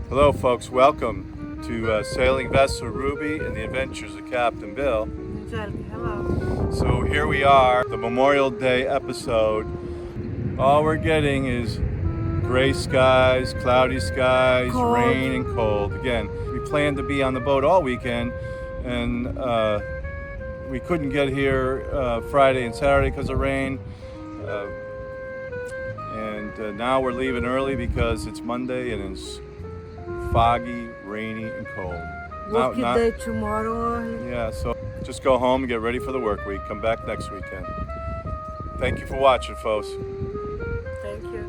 Hello folks, welcome to Sailing Vessel Ruby and the Adventures of Captain Bill. Hello. So here we are, the Memorial Day episode. All we're getting is gray skies, cloudy skies, Cold. rain and cold. Again, we planned to be on the boat all weekend and we couldn't get here Friday and Saturday because of rain. And now we're leaving early because it's Monday and it's foggy, rainy, and cold. Working day tomorrow. Yeah, so just go home and get ready for the work week. Come back next weekend. Thank you for watching, folks. Thank you.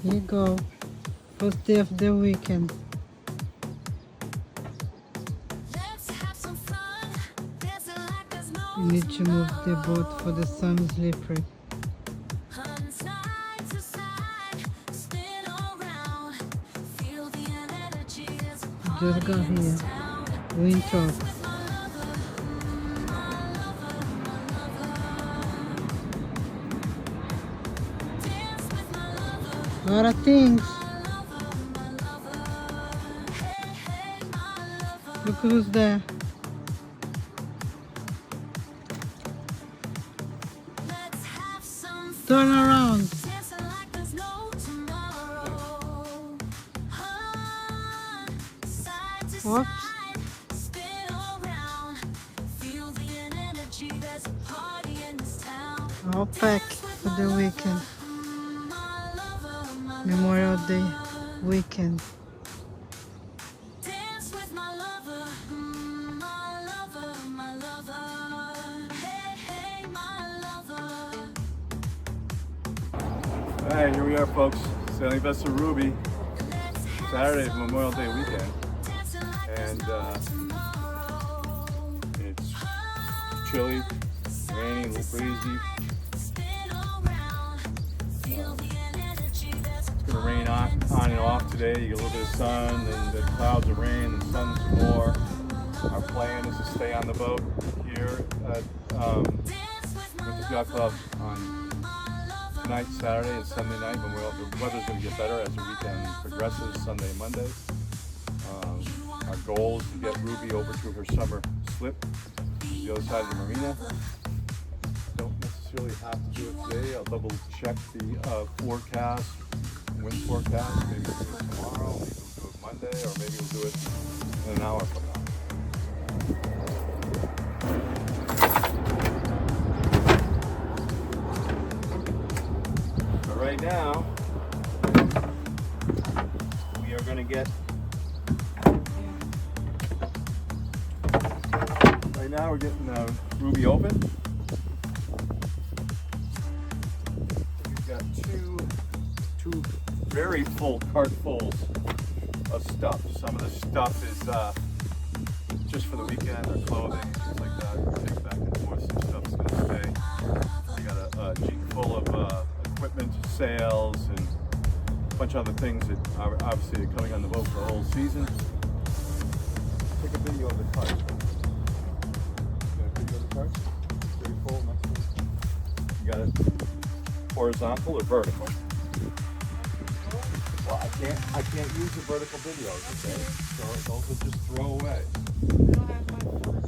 Here you go. First day of the weekend. You need to move the boat for the sun is slippery. Just got here. Wind talk. A lot of things. Look who's there. Turn around. Whoops. All packed for the weekend. Memorial Day weekend. Alright, here we are, folks. Sailing Vessel Ruby. Saturday is Memorial Day weekend. And it's chilly, rainy, a little breezy. It's going to rain on and off today. You get a little bit of sun, then the clouds of rain, and sun some more. Our plan is to stay on the boat here at with the Yacht Club on tonight, Saturday, and Sunday night. When the weather's going to get better as the weekend progresses, Sunday and Monday. Our goal is to get Ruby over to her summer slip, the other side of the marina. Don't necessarily have to do it today. I'll double check the forecast, wind forecast. Maybe we'll do it tomorrow, maybe we'll do it Monday, or maybe we'll do it in an hour from now. But right now, we are going to get. Right now, we're getting Ruby open. We've got two very full cartfuls of stuff. Some of the stuff is just for the weekend, our clothing, things like that. We'll take back and forth. Some stuff's going to stay. We got a jeep full of equipment, sails, and a bunch of other things that obviously are coming on the boat for the whole season. Take a video of the cart. Pretty full. You got it horizontal or vertical? Well, I can't use the vertical videos, okay? So those will just throw away. I don't have my phone.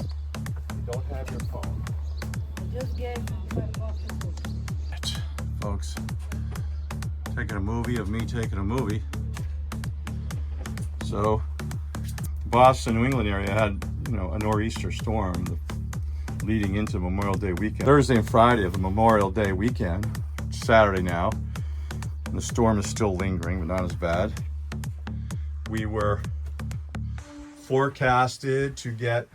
You don't have your phone. I just gave my box. Folks, taking a movie of me taking a movie. So, Boston, New England area had, a nor'easter storm leading into Memorial Day weekend. Thursday and Friday of the Memorial Day weekend. It's Saturday now. And the storm is still lingering, but not as bad. We were forecasted to get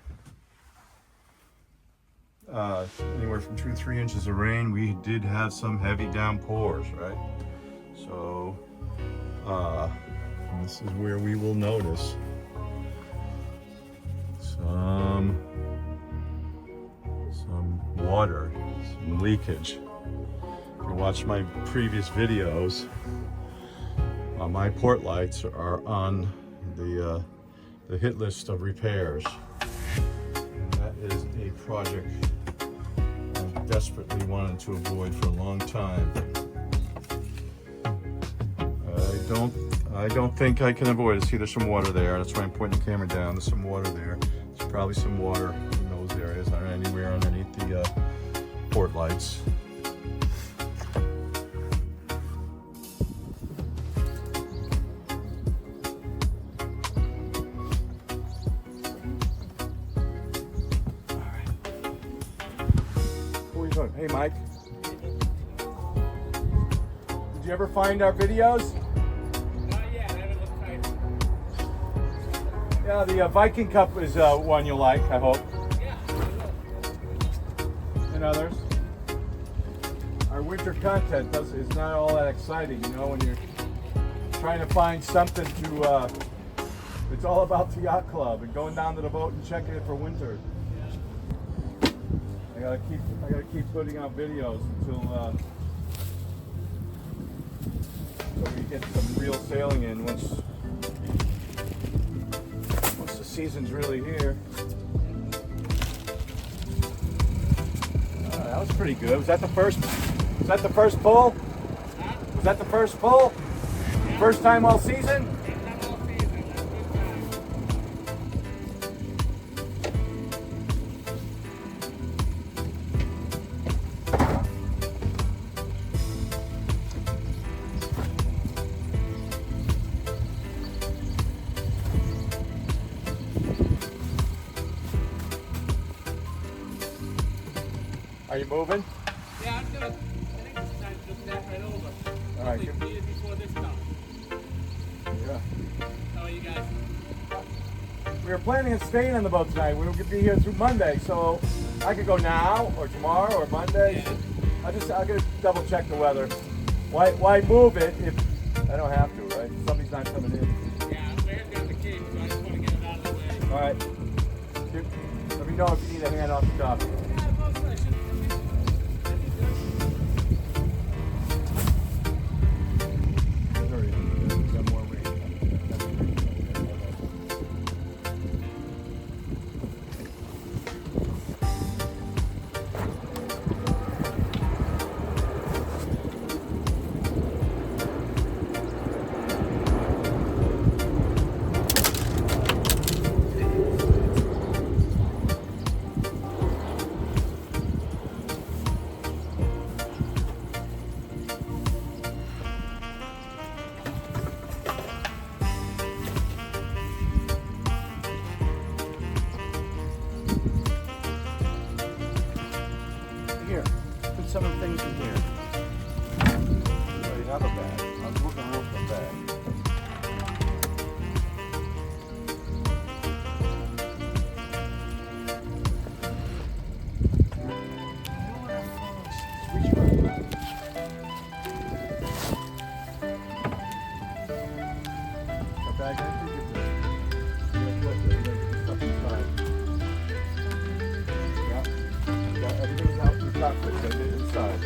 anywhere from 2 to 3 inches of rain. We did have some heavy downpours, right? So this is where we will notice some water, some leakage. If you watch my previous videos, my port lights are on the hit list of repairs. And that is a project I desperately wanted to avoid for a long time. I don't think I can avoid it. See, there's some water there. That's why I'm pointing the camera down. There's some water there. There's probably some water in those areas, or anywhere underneath the port lights. Hey Mike, did you ever find our videos? Not yet, I haven't looked tight. Yeah, the Viking Cup is one you'll like, I hope. Yeah, I will. And others. Our winter content is not all that exciting, you know, when you're trying to find something to, it's all about the yacht club and going down to the boat and checking it for winter. I gotta keep putting out videos until we get some real sailing in once the season's really here. That was pretty good. Was that the first pull? Was that the first pull? First time all season? Are you moving? Yeah, I think it's time to step right over. All right. Probably see it before this comes. Yeah. How are you guys? We were planning on staying on the boat tonight. We were going to be here through Monday, so I could go now or tomorrow or Monday. Yeah. I gotta double check the weather. Why move it if I don't have to, right? Somebody's not coming in. Yeah, we're heading down the Cape, so I just want to get it out of the way. All right. Let me know if you need a hand off the dock. Yeah, most of it should be good. We've got more rain. Here, put some of the things in here. You already have a bag. I was looking around for a bag. Reach for it. A bag empty? Get this. Stuff inside. Yeah. Everything's out in the cockpit, but it is inside.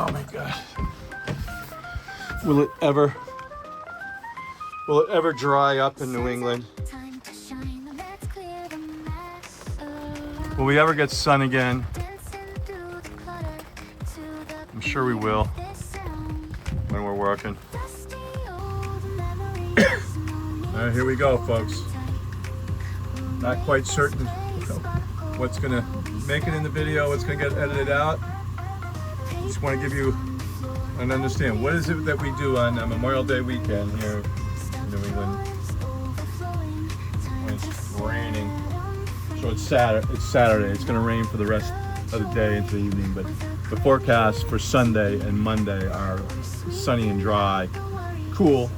Oh my God. Will it ever dry up in New England? Will we ever get sun again? I'm sure we will when we're working. All right, here we go, folks. Not quite certain what's gonna make it in the video, what's gonna get edited out. Just want to give you an understand. What is it that we do on Memorial Day weekend here in New England when it's raining? So it's Saturday. It's gonna rain for the rest of the day into the evening, but the forecast for Sunday and Monday are sunny and dry, cool,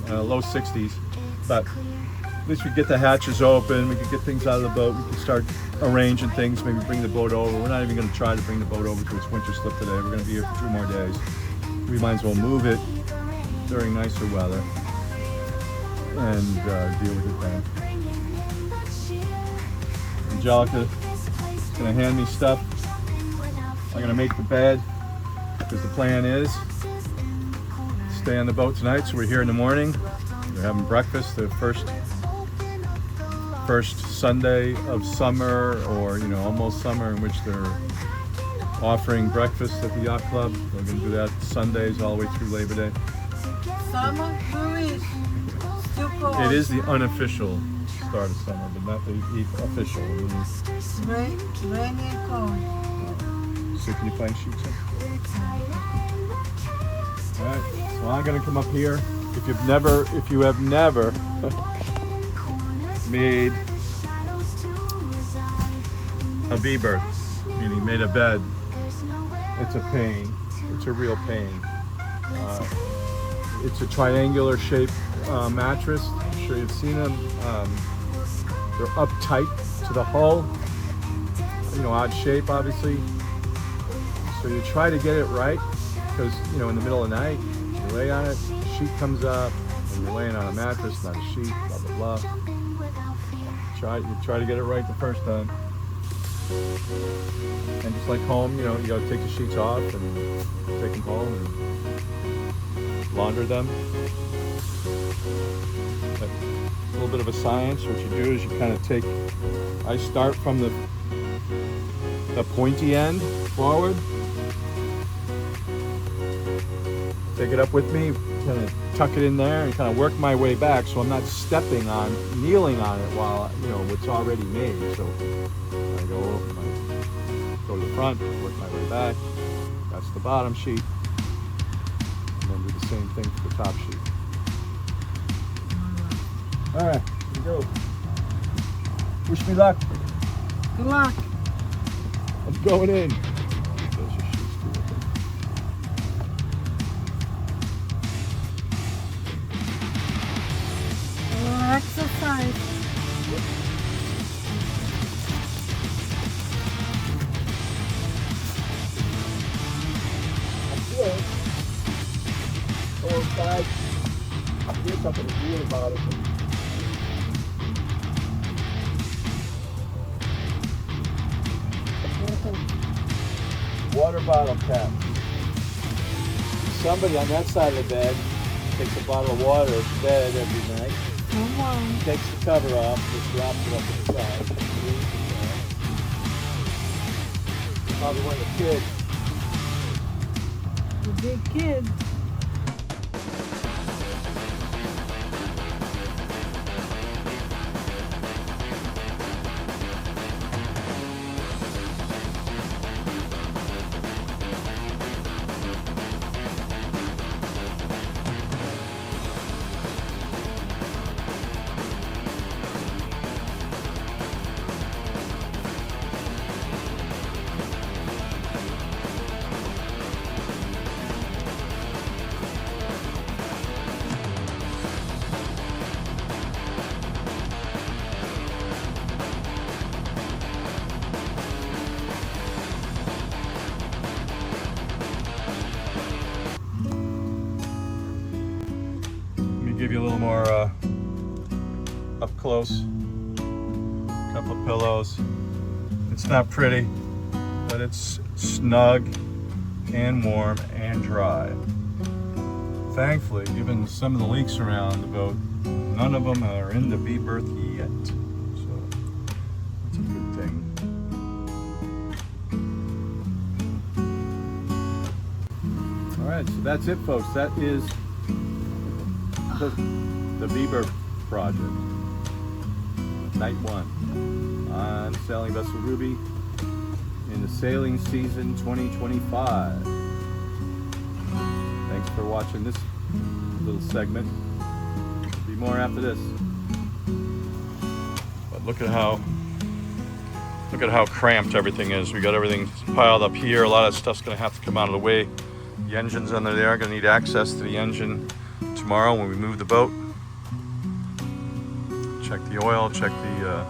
low 60s, but at least we get the hatches open, we can get things out of the boat, we can start arranging things, maybe bring the boat over. We're not even going to try to bring the boat over to its winter slip today. We're going to be here for 2 more days. We might as well move it during nicer weather and deal with it then. Angelica is going to hand me stuff. I'm going to make the bed because the plan is stay on the boat tonight. So we're here in the morning. They're having breakfast, the first Sunday of summer, or almost summer, in which they're offering breakfast at the yacht club. They're going to do that Sundays all the way through Labor Day. Summer, Louis. Still cold. It is the unofficial start of summer, but not the official. Rainy and cold. So can you find sheets in? All right, so I'm going to come up here. If you have never made a V-berth, meaning made a bed, it's a pain. It's a real pain. It's a triangular shaped mattress. I'm sure you've seen them. They're uptight to the hull. Odd shape, obviously. So you try to get it right, because in the middle of the night, you lay on it, the sheet comes up, and you're laying on a mattress, not a sheet, blah blah blah. You try to get it right the first time. And just like home, you gotta take the sheets off and take them home and launder them. But a little bit of a science. What you do is you kind of I start from the pointy end forward. Take it up with me, kind of tuck it in there and kind of work my way back so I'm not kneeling on it while, what's already made. So I go to the front, work my way back. That's the bottom sheet. And then do the same thing for the top sheet. All right, here we go. Wish me luck. Good luck. I'm going in. Exercise. Good. Go inside. Here's something to do about it. Water bottle cap. Somebody on that side of the bed takes a bottle of water to bed every night. Come on. Takes the cover off, just drops it up to the side. Probably one of the kids. The big kid. Give you a little more up close. A couple of pillows. It's not pretty, but it's snug, and warm and dry. Thankfully, given some of the leaks around the boat, none of them are in the V-berth yet. So that's a good thing. Alright, so that's it, folks. That is the V-berth project. Night 1 on Sailing Vessel Ruby in the sailing season 2025. Thanks for watching this little segment. There'll be more after this. But look at how cramped everything is. We got everything piled up here. A lot of stuff's gonna have to come out of the way. The engine's under there. Gonna need access to the engine tomorrow when we move the boat. Check the oil, check the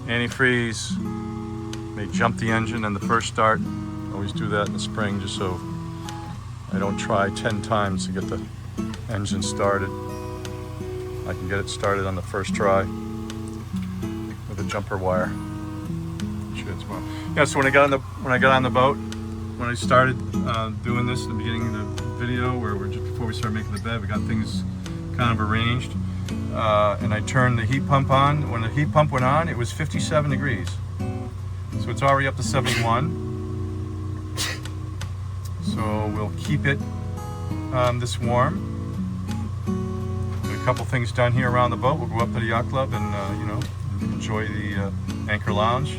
antifreeze. May jump the engine on the first start. Always do that in the spring just so I don't try 10 times to get the engine started. I can get it started on the first try with a jumper wire. Yeah, so when I got on the boat, when I started doing this at the beginning of the video, where we're just before we started making the bed, we got things kind of arranged, and I turned the heat pump on. When the heat pump went on, it was 57 degrees, so it's already up to 71. So we'll keep it this warm. Get a couple things done here around the boat. We'll go up to the yacht club and you know, enjoy the anchor lounge.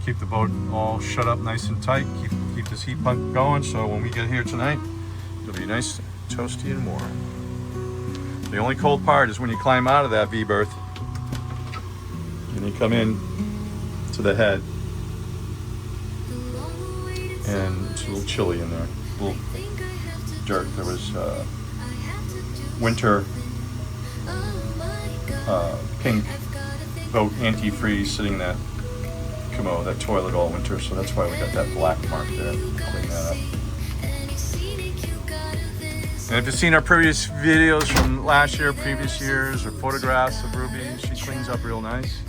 Keep the boat all shut up nice and tight. Keep this heat pump going, so when we get here tonight, it'll be nice, toasty, and warm. The only cold part is when you climb out of that V-berth and you come in to the head, and it's a little chilly in there, a little dirt. There was winter pink boat antifreeze sitting in that commode, that toilet all winter, so that's why we got that black mark there. Clean that up. And if you've seen our previous videos from last year, previous years, or photographs of Ruby, she cleans up real nice.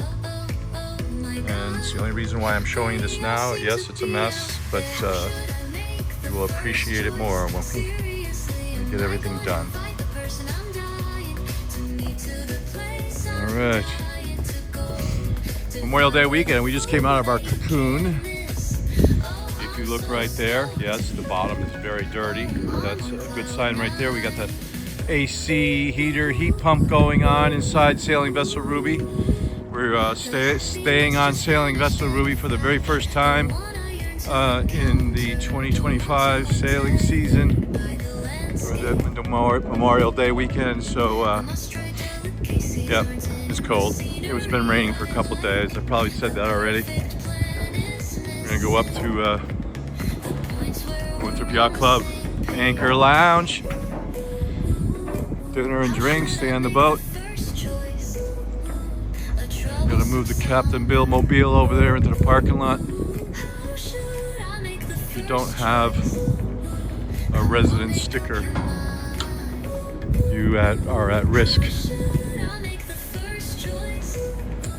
And it's the only reason why I'm showing you this now. Yes, it's a mess, but you will appreciate it more when we get everything done. All right. Memorial Day weekend, we just came out of our cocoon. If you look right there, yes, the bottom is very dirty. That's a good sign right there. We got the AC heat pump going on inside Sailing Vessel Ruby. We're staying on Sailing Vessel Ruby for the very first time in the 2025 sailing season for the Memorial Day weekend. So, yeah, it's cold. It's been raining for a couple days. I probably said that already. We're gonna go up to Winthrop Yacht Club Anchor Lounge. Dinner and drinks, stay on the boat. Gotta move the Captain Bill mobile over there into the parking lot. If you don't have a resident sticker, you are at risk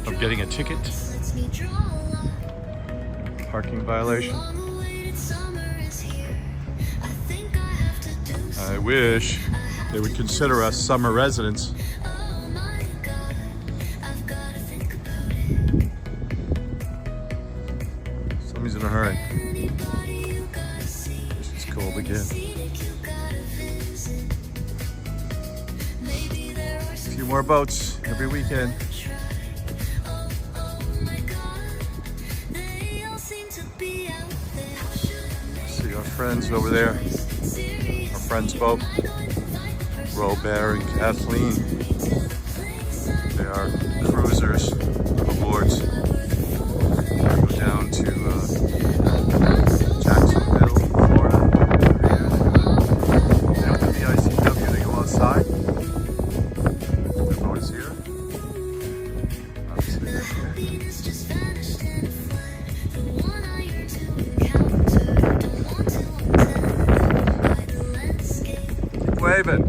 of getting a ticket, parking violation. I wish they would consider us summer residents. Somebody's in a hurry. It's cold again. A few more boats every weekend. See our friends over there. Our friends boat. Robert and Kathleen. They are cruisers of boards. They go down to Jacksonville, Florida. They don't do the ICW, they go outside. The boat is here. Obviously right here. Keep waving.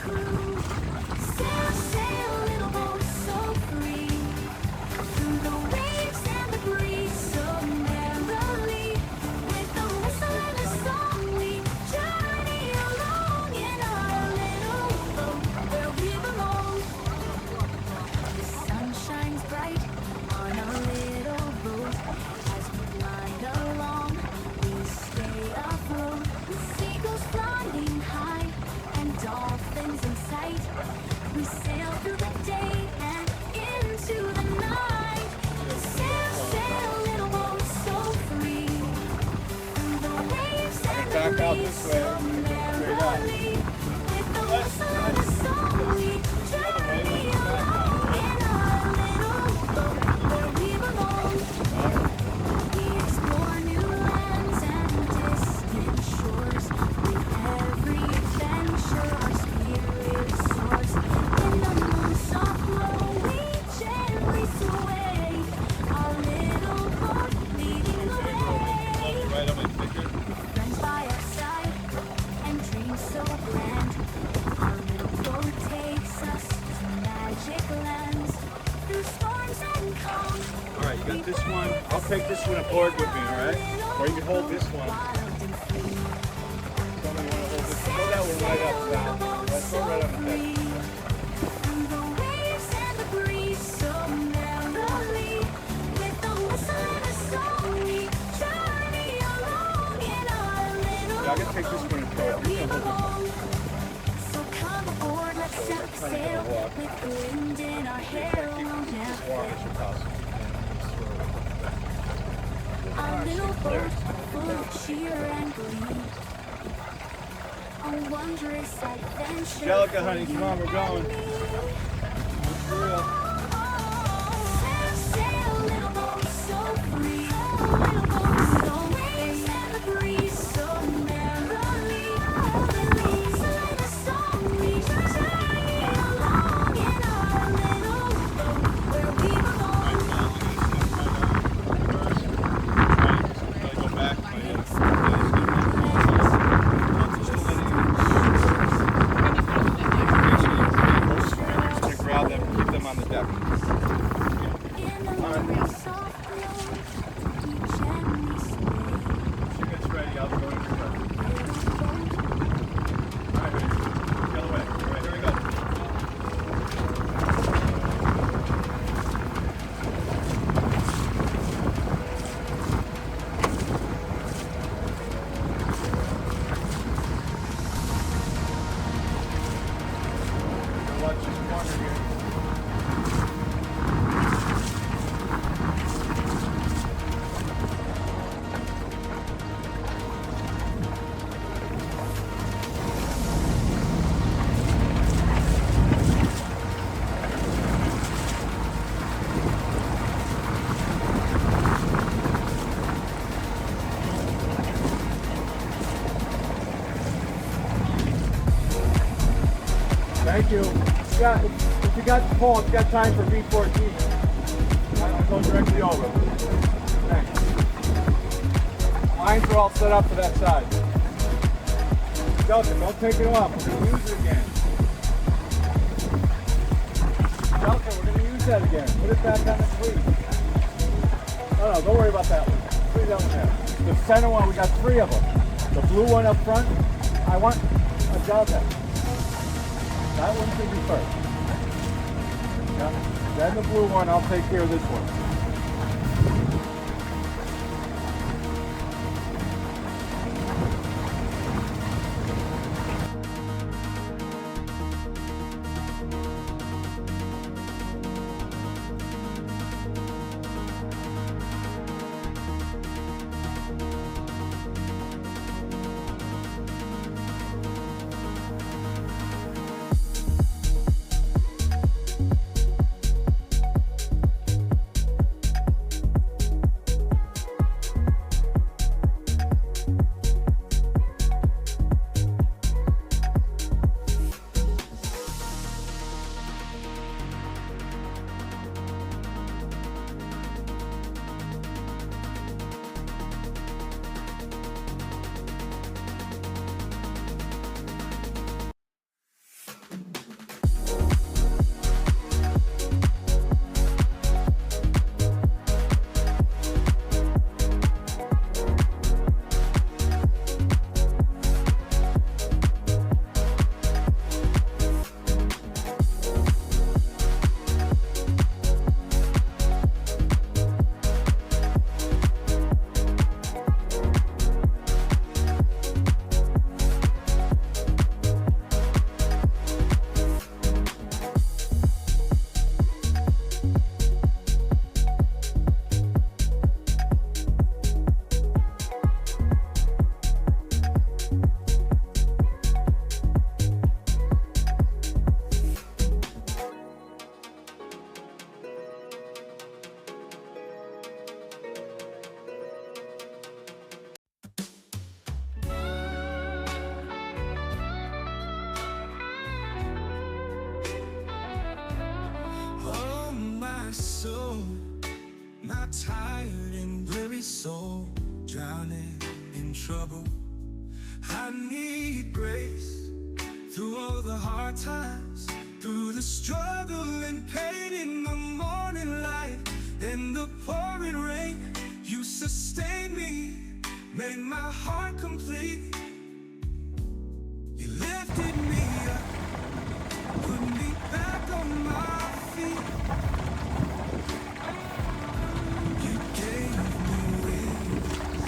crew. Sail, sail, little boat, so free. Through the waves and the breeze, so merrily. With a whistle and a song, we journey along in our little boat where we belong. The sun shines bright on our little boat as we glide along. We stay afloat with seagulls flying high and dolphins in sight. We sail through the day and into the night. Sail, sail, little boat, so free. Through the waves and the Back out breeze, this way. so merrily. With the whistle and the song, we journey along in our little boat where we belong. We explore new lands and distant shores. With every adventure, our spirit soars. In the moon's soft glow, we gently sway. Our little boat leading the way. Right on my picture. Friends by our side and dreams so grand. Our little boat takes us to magic lands. Through storms and calms. All right, you got this one. I'll take this one aboard with me, all right? Or you can hold this one. Somebody want to hold this? Throw that one right up, Sal. Let's go right on the deck. Through the waves and the breeze, so merrily. With the whistle and a song, we journey along in our little Yeah, I can take this one and throw it. we You can hold this one. belong. So come aboard, let's set sail. With the wind in our hair, we'll As never warm as you possibly Our little boat full of cheer and glee. A wondrous adventure. Angelica, honey, come on, we're going. For real. Sail, sail, little boat, so free. Little boat, so waves and the breeze, so merrily. With the whistle and the song, we journey along in our little boat where we belong. Go back. To grab them, keep them on the deck. In the moon's soft glow, we gently sway. She gets ready, I'll be going to her. All right, ready? The other way. All right, here we go. Watch this corner here. Thank you. If you got the phone, if you got time for V14, I'll go directly over. Thanks. Lines are all set up for that side. Delta, don't take it off. We're going to use it again. Delta, we're going to use that again. Put it back on the cleat. No, don't worry about that one. Leave that one there. The center one, we got 3 of them. The blue one up front, I want a Delta. That one should be first. Yeah. Then the blue one, I'll take care of this one. my tired and weary soul drowning in trouble. I need grace through all the hard times, through the struggle and pain in the morning light, in the pouring rain. You sustain me, made my heart complete. You lifted me up, put me back on my feet. You gave me wings,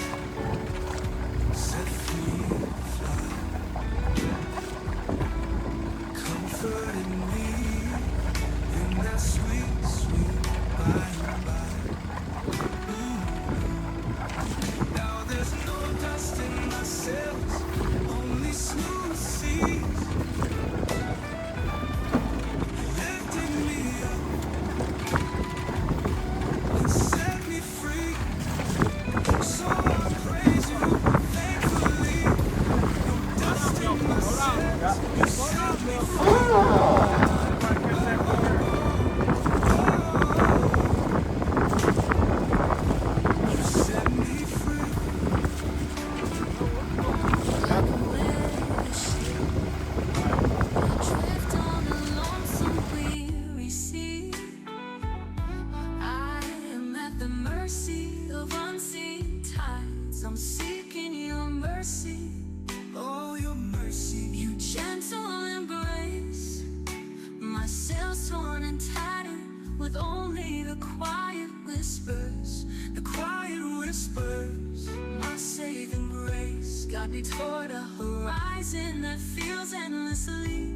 set free to fly, comforted me in that sweet, sweet by and by. Now there's no dust in my sails, only smooth seas. You lifted me up and set me free. So I praise you thankfully. No dust in my sails, you set me free. You set me free. Drift on a lonesome weary sea. I am at the mercy of unseen tides. I'm seeking your mercy, oh your mercy. You gentle embrace my sails torn and tattered, with only the quiet whispers, the quiet whispers. My saving grace got me toward a horizon that feels endlessly,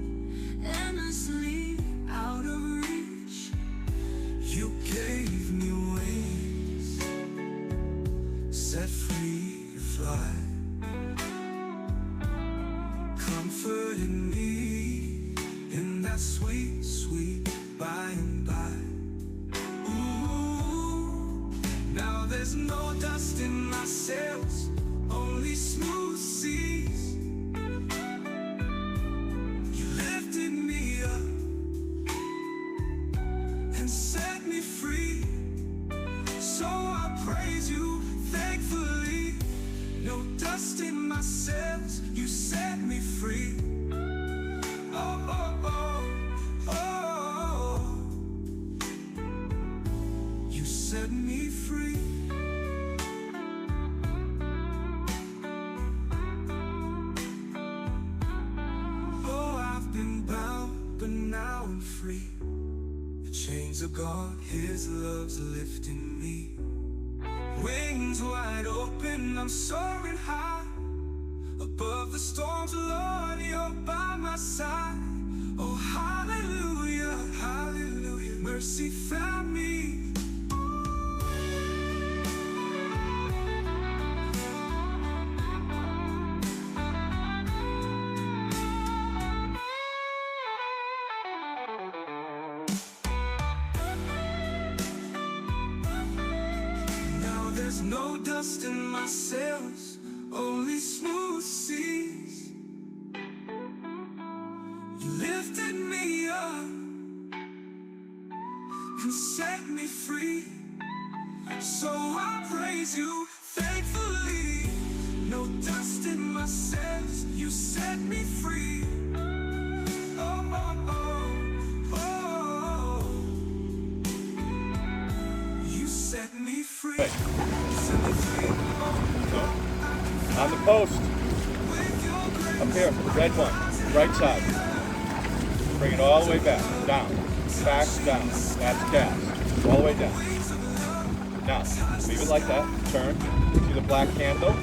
endlessly out of reach. You gave me wings, set free to fly, comforted me in that sweet, sweet by and by. Ooh, now there's no dust in my sails, only smooth seas. You lifted me up and set me free. So I praise you thankfully. No dust in my sails, you set me free. Oh, oh, oh, oh. You set me free. Oh, I've been bound, but now I'm free. The chains are gone, his love's lifting me. Wings wide open, I'm soaring high. Above the storms, Lord, you're by my side. Oh, hallelujah, hallelujah. Mercy found me. Now there's no dust in my sails, only smooth seas. You lifted me up and set me free. So I praise you thankfully. No dust in my sails, you set me free. Oh, oh, oh, oh. You set me free. Hey. Set me free. On the post, up here, red one, right side. Bring it all the way back, down, down. That's cast, all the way down. Now, leave it like that, turn, see the black handle?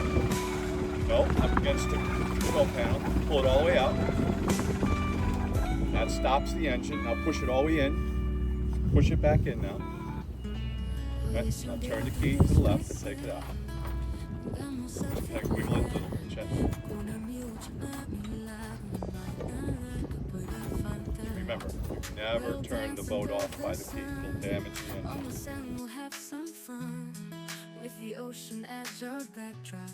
No, up against the control panel, pull it all the way out. That stops the engine, now push it all the way in, push it back in now. Okay, now turn the key to the left and take it out. Okay, wiggle it a little, check. Remember, you never turn the boat off by the key. It'll damage the engine. On the sand we'll have some fun, with the ocean as our backdrop.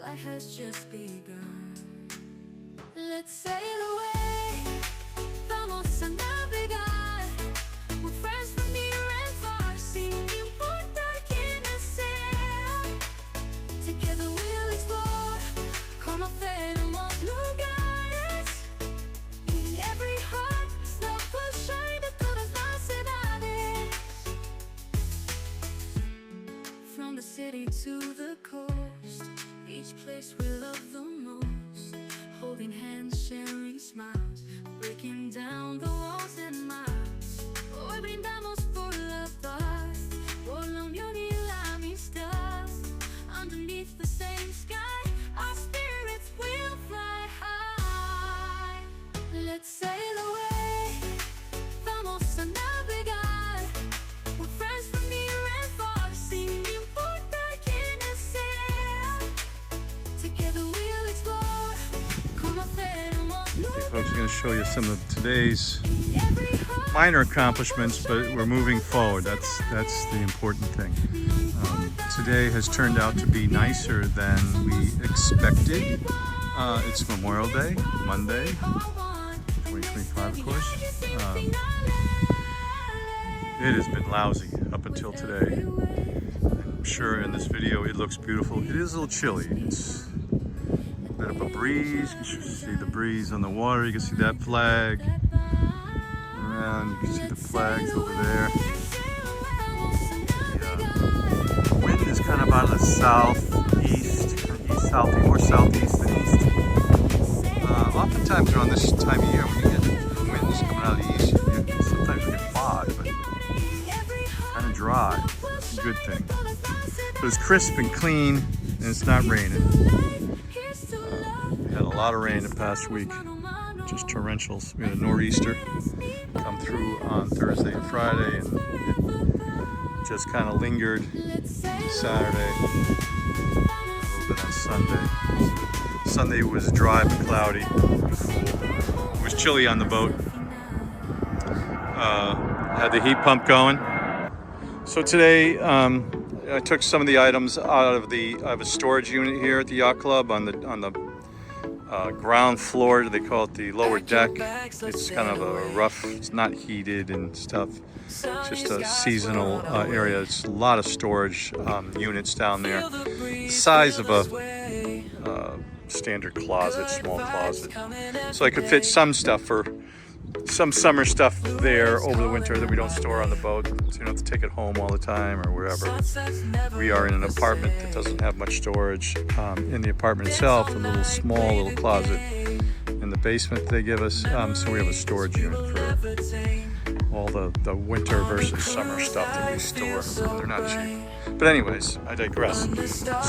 Life has just begun. Let's sail away. Vamos a navegar. We're friends from near and far, singing por to the coast, each place we love the most, holding hands, sharing smiles, breaking down the walls and miles. Hoy brindamos por la paz, por la unión y la amistad. Underneath the same sky, our spirits will fly high. Let's sail away, vamos a navegar. We're friends from near and far, singing por quién sea. Together we'll explore, conoceremos Okay, folks, I'm going to show you some of today's every heart. minor accomplishments, but we're moving forward. That's the important thing. Today has turned out to be nicer than we expected. It's Memorial Day, Monday, 2025, of course. It has been lousy up until today. I'm sure in this video it looks beautiful. It is a little chilly. It's a bit of a breeze. You can see the breeze on the water. You can see that flag. Around, you can see the flags over there. The wind is kind of out of the southeast, more southeast than east. Oftentimes around this time of year, when you get the winds coming out of the east, you sometimes get fog, but kind of dry. It's a good thing. But it's crisp and clean, and it's not raining. We had a lot of rain the past week, just torrentials. We had a nor'easter come through on Thursday and Friday, and it just kind of lingered Saturday, a little bit on Sunday. Sunday was dry but cloudy, cool. It was chilly on the boat. Had the heat pump going. So today I took some of the items out of I have a storage unit here at the yacht club on the ground floor. They call it the lower deck. It's kind of a rough, it's not heated and stuff. It's just a seasonal area. It's a lot of storage units down there. The size of a standard closet, small closet. So I could fit some stuff for some summer stuff there over the winter that we don't store on the boat, so you don't have to take it home all the time or wherever. We are in an apartment that doesn't have much storage. In the apartment itself, a small little closet in the basement they give us, so we have a storage unit for all the winter versus summer stuff that we store. They're not cheap. But anyways, I digress.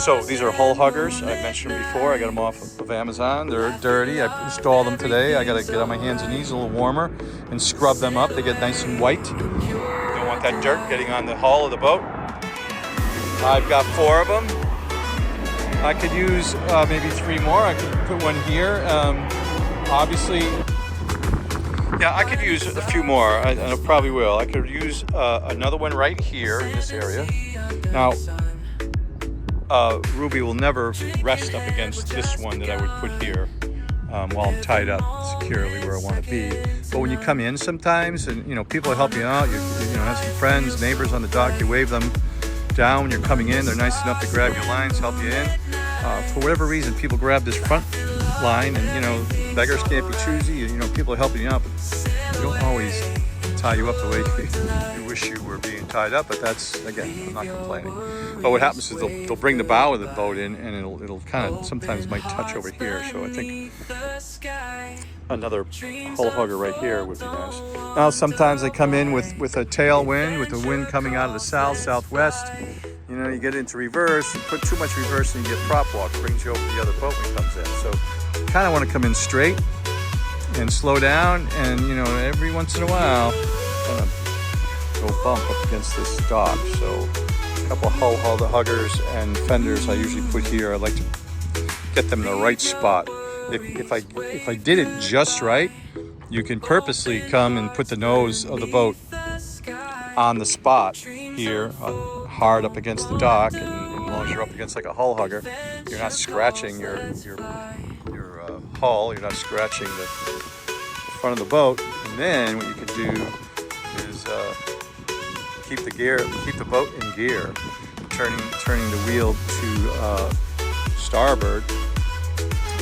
So these are hull huggers. I mentioned before, I got them off of Amazon. They're dirty. I installed them today. I got to get on my hands and knees a little warmer and scrub them up. They get nice and white. You don't want that dirt getting on the hull of the boat. I've got 4 of them. I could use maybe 3 more. I could put one here. Obviously, yeah, I could use a few more. I probably will. I could use another one right here in this area. Now, Ruby will never rest up against this one that I would put here while I'm tied up securely where I want to be. But when you come in sometimes, and people help you out, you have some friends, neighbors on the dock, you wave them down when you're coming in. They're nice enough to grab your lines, help you in. For whatever reason, people grab this front line, and beggars can't be choosy. People are helping you out, but they don't always tie you up the way you wish you were being tied up. But that's, again, I'm not complaining. But what happens is they'll bring the bow of the boat in, and it'll kind of sometimes might touch over here. So I think another hull hugger right here would be nice. Now sometimes they come in with a tailwind, with the wind coming out of the southwest. You get into reverse, you put too much reverse and you get prop walk, brings you over the other boat when it comes in. So you kind of want to come in straight and slow down, and every once in a while kind of go bump up against this dock. So a couple of hull huggers and fenders I usually put here. I like to get them in the right spot. If I did it just right, you can purposely come and put the nose of the boat on the spot here, hard up against the dock, and as long as you're up against like a hull hugger, you're not scratching your hull, you're not scratching the front of the boat. And then what you can do is keep the boat in gear, turning the wheel to starboard,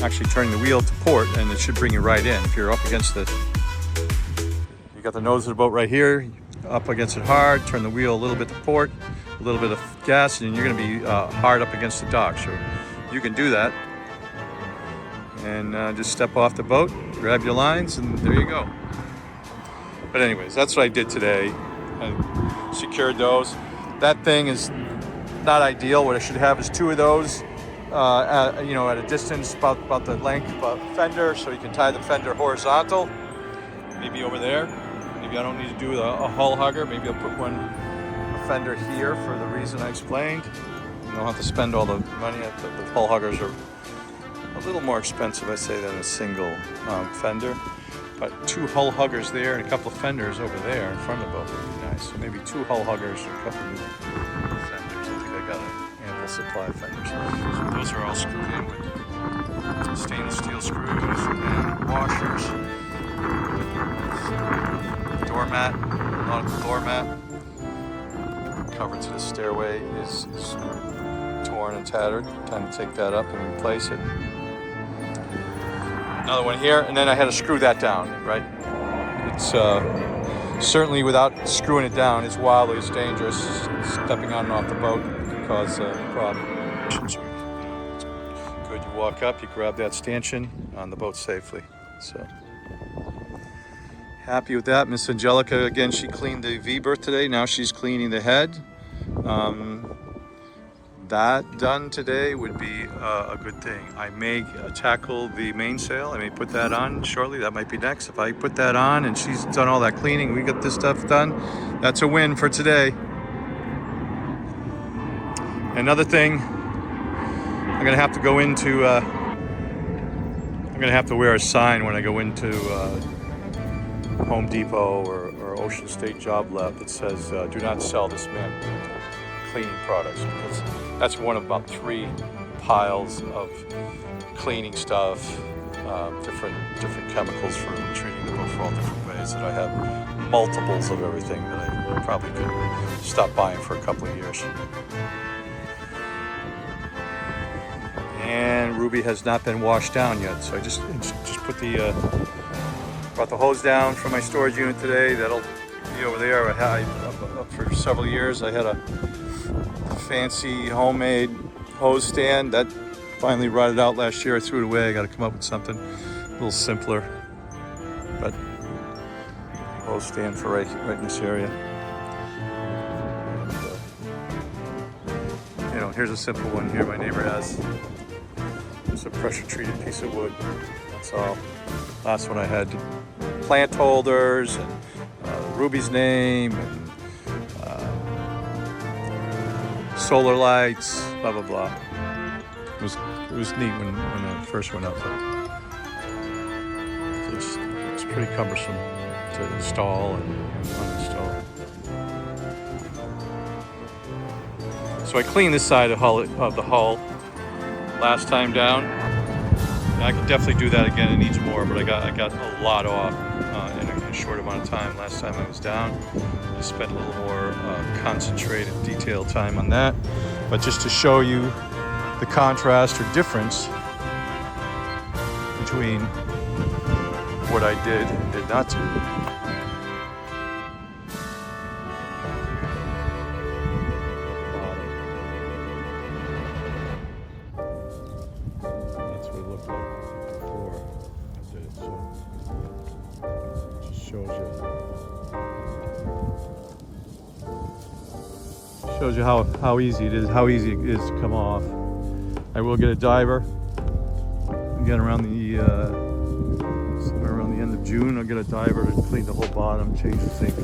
actually turning the wheel to port, and it should bring you right in. If you're up against you got the nose of the boat right here, up against it hard, turn the wheel a little bit to port, a little bit of gas, and you're going to be hard up against the dock. So you can do that. And just step off the boat, grab your lines, and there you go. But anyways, that's what I did today. I secured those. That thing is not ideal. What I should have is 2 of those, at a distance about the length of a fender, so you can tie the fender horizontal. Maybe over there. Maybe I don't need to do a hull hugger. Maybe I'll put a fender here for the reason I explained. You don't have to spend all the money. The hull huggers are a little more expensive, I say, than a single fender. But 2 hull huggers there and a couple of fenders over there in front of the boat would be nice. So maybe 2 hull huggers and a couple of new fenders. I think I got an ample supply of fenders. So those are all screwed in with stainless steel screws and washers. Doormat, nautical doormat. Cover to the stairway is torn and tattered. Time to take that up and replace it. Another one here, and then I had to screw that down, right? It's certainly, without screwing it down, it's wildly dangerous. Stepping on and off the boat can cause a problem. It's good, you walk up, you grab that stanchion on the boat safely. So happy with that. Miss Angelica, again, she cleaned the V-berth today. Now she's cleaning the head. That done today would be a good thing. I may tackle the mainsail. I may put that on shortly. That might be next. If I put that on and she's done all that cleaning, we got this stuff done, that's a win for today. Another thing, I'm gonna have to go into, I'm gonna have to wear a sign when I go into Home Depot or Ocean State Job Lab that says, do not sell this man cleaning products, because that's one of about 3 piles of cleaning stuff, different chemicals for treating the boat for all different ways, that I have multiples of everything that I probably could stop buying for a couple of years. And Ruby has not been washed down yet, so I just put brought the hose down from my storage unit today. That'll be over there. For several years I had a fancy homemade hose stand that finally rotted out last year. I threw it away. I got to come up with something a little simpler, but hose stand for right in this area. And, here's a simple one here my neighbor has. It's a pressure treated piece of wood. That's all. Last one I had plant holders and Ruby's name and solar lights, blah blah blah. It was neat when it first went up, but it's pretty cumbersome to install and uninstall. So I cleaned this side of the hull last time down. And I can definitely do that again. It needs more, but I got a lot off in a short amount of time. Last time I was down, I spent a little more concentrated, detailed time on that. But just to show you the contrast or difference between what I did and did not do. That's what it looked like before I did it. So it just shows you how easy it is, to come off. I will get a diver again around the somewhere around the end of June. I'll get a diver to clean the whole bottom, change the sink.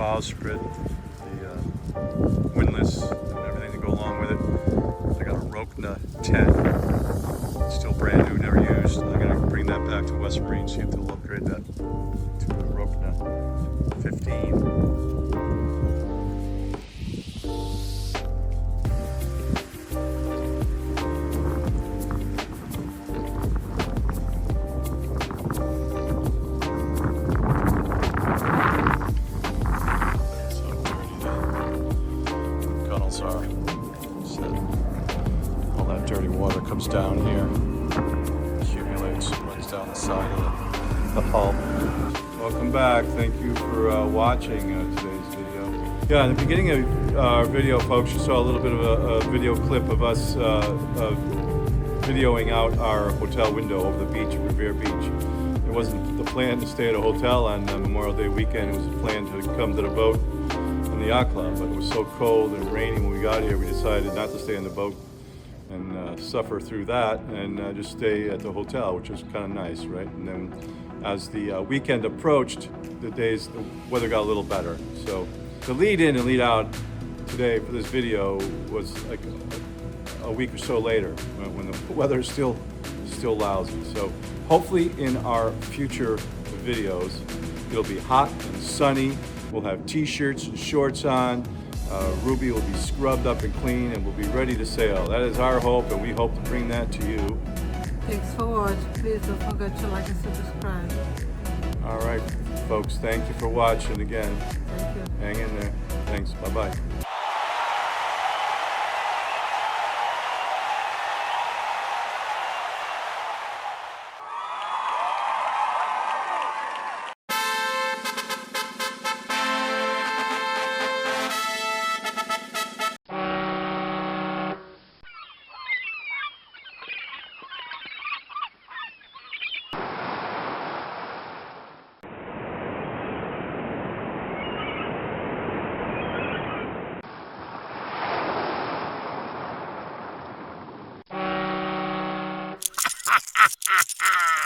bowsprit, the windlass, and everything to go along with it. I got a Rokna 10, still brand new, never used. I'm gonna bring that back to West Marine, see if they'll upgrade that to a Rokna 15. Are. So all that dirty water comes down here, accumulates, runs down the side of the hull. Welcome back. Thank you for watching today's video. Yeah, in the beginning of our video, folks, you saw a little bit of a video clip of us videoing out our hotel window over the beach, Revere Beach. It wasn't the plan to stay at a hotel on Memorial Day weekend. It was a plan to come to the boat the yacht club, but it was so cold and rainy when we got here, we decided not to stay in the boat and suffer through that and just stay at the hotel, which was kind of nice, right? And then as the weekend approached, the weather got a little better. So the lead in and lead out today for this video was like a week or so later when the weather is still lousy. So hopefully in our future videos, it'll be hot and sunny. We'll have t-shirts and shorts on. Ruby will be scrubbed up and clean and we'll be ready to sail. That is our hope, and we hope to bring that to you. Thanks for watching. Please don't forget to like and subscribe. All right, folks, thank you for watching again. Thank you. Hang in there. Thanks. Bye-bye. Ha ha ha ha!